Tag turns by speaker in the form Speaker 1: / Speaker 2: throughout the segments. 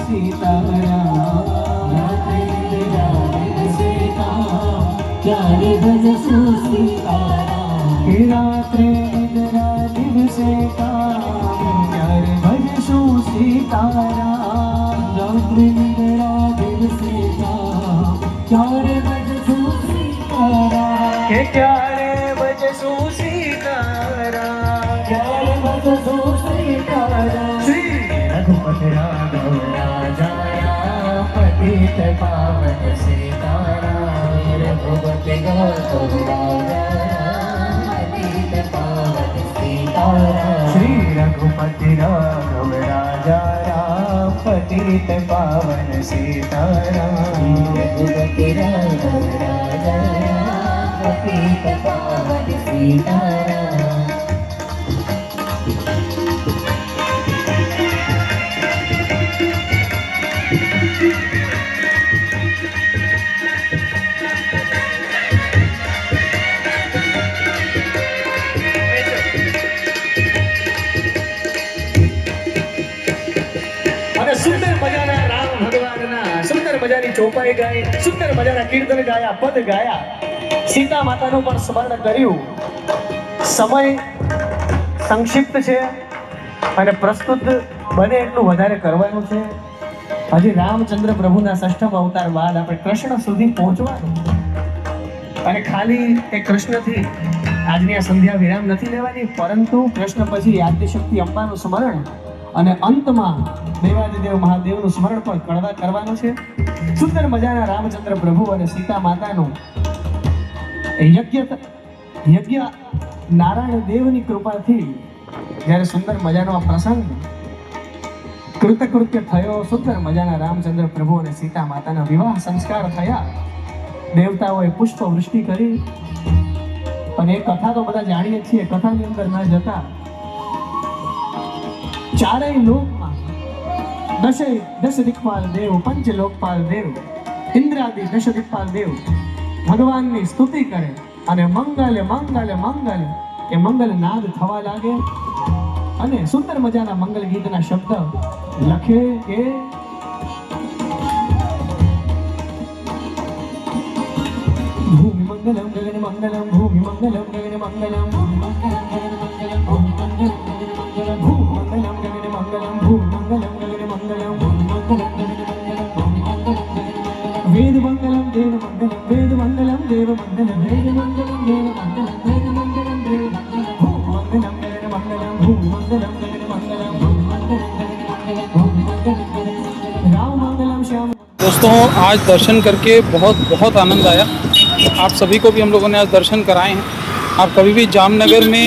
Speaker 1: सीताराम। रात्रि निद्रा दिवसे काम, प्यारे भजसु सीताराम। रात्रि निद्रा दिवसे काम, प्यारे भजसु सीताराम। रात्रि निद्रा दिवसे काम, प्यारे भजसु सीताराम। के प्यारे भजसु सीताराम, प्यारे भजसु सीताराम। श्री रघुपति राघव राजा राम, पतित पावन सीताराम। रघुपति राघव राजा राम, पतित पावन सीताराम। श्री रघुपति राघव राजा राम, पतित पावन सीताराम। रघुपति राघव राजा राम, पतित पावन सीताराम। सुंदर मजाना राम भगवानना सुंदर मजानी ચોપાઈ ગાય, સુંદર મજાના કીર્તન ગાયા, પદ ગાયા, સીતા માતાનું પણ સ્મરણ કર્યું। સમય સંક્ષિપ્ત છે અને પ્રસ્તુત બને એટલું વધારે કરવાનું છે। હજી રામચંદ્ર પ્રભુના ષષ્ઠમ અવતાર બાદ આપણે કૃષ્ણ સુધી પહોંચવાનું અને ખાલી એ કૃષ્ણથી આજની આ સંધ્યા વિરામ નથી લેવાની, પરંતુ કૃષ્ણ પછી આદ્યશક્તિ અંબાનું સ્મરણ અને અંતમાં દેવાદિદેવ મહાદેવનું સ્મરણ પણ કરવાનું છે। સુંદર મજાના રામચંદ્ર પ્રભુ અને સીતા માતાનું યજ્ઞ નારાયણ દેવની કૃપાથી જ્યારે સુંદર મજાનો આ પ્રસંગ કૃતકૃત્ય થયો, સુંદર મજાના રામચંદ્ર પ્રભુ અને સીતા માતાના વિવાહ સંસ્કાર થયા, દેવતાઓએ પુષ્પ વૃષ્ટિ કરી। અને એ કથા તો બધા જાણીએ છીએ, કથાની અંદર ન જતા ચારેય લોકમાં દશ દિક્પાલ દેવ, પંચ લોકપાલ દેવ, ઇન્દ્રાદિ દશ દિક્પાલ દેવ ભગવાનની સ્તુતિ કરે અને મંગલ મંગલ મંગલ એ મંગલ નાદ થવા લાગે અને સુંદર મજાના મંગલ ગીતના શબ્દ લખે કે ભૂમિ મંગલમ ગગન મંગલમ, ભૂમિ મંગલમ ગગન મંગલમ, ભૂમિ મંગલમ ગગન મંગલમ, ભૂમિ મંગલમ ગગન મંગલમ, ભૂમિ મંગલમ ગગન મંગલમ, ભૂમિ મંગલમ ગગન મંગલમ, વેદ મંગલમ દેવ મંગલમ, વેદ મંગલમ દેવ મંગલમ, વેદ મંગલમ દેવ મંગલમ, વેદ મંગલમ દેવ મંગલમ, ભૂમિ મંગલમ ગગન મંગલમ, ભૂમિ મંગલમ ગગન મંગલમ, ભૂમિ મંગલમ ગગન મંગલમ, રામ મંગलમ શ્યામ।
Speaker 2: दोस्तों आज दर्शन करके बहुत बहुत आनंद आया। आप सभी को भी हम लोगों ने आज दर्शन कराए हैं। आप कभी भी जामनगर में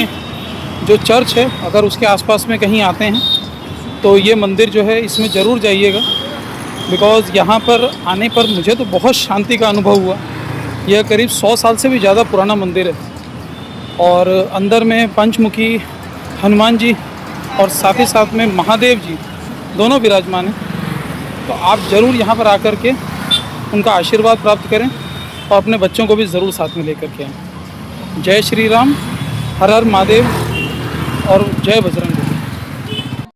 Speaker 2: जो चर्च है अगर उसके आसपास में कहीं आते हैं तो ये मंदिर जो है इसमें ज़रूर जाइएगा, बिकॉज़ यहाँ पर आने पर मुझे तो बहुत शांति का अनुभव हुआ। यह करीब 100 साल से भी ज़्यादा पुराना मंदिर है और अंदर में पंचमुखी हनुमान जी और साथ ही साथ में महादेव जी दोनों विराजमान हैं। तो आप ज़रूर यहाँ पर आकर के उनका आशीर्वाद प्राप्त करें और अपने बच्चों को भी ज़रूर साथ में लेकर के आएँ। जय श्री राम, हर हर महादेव और जय बजरंग।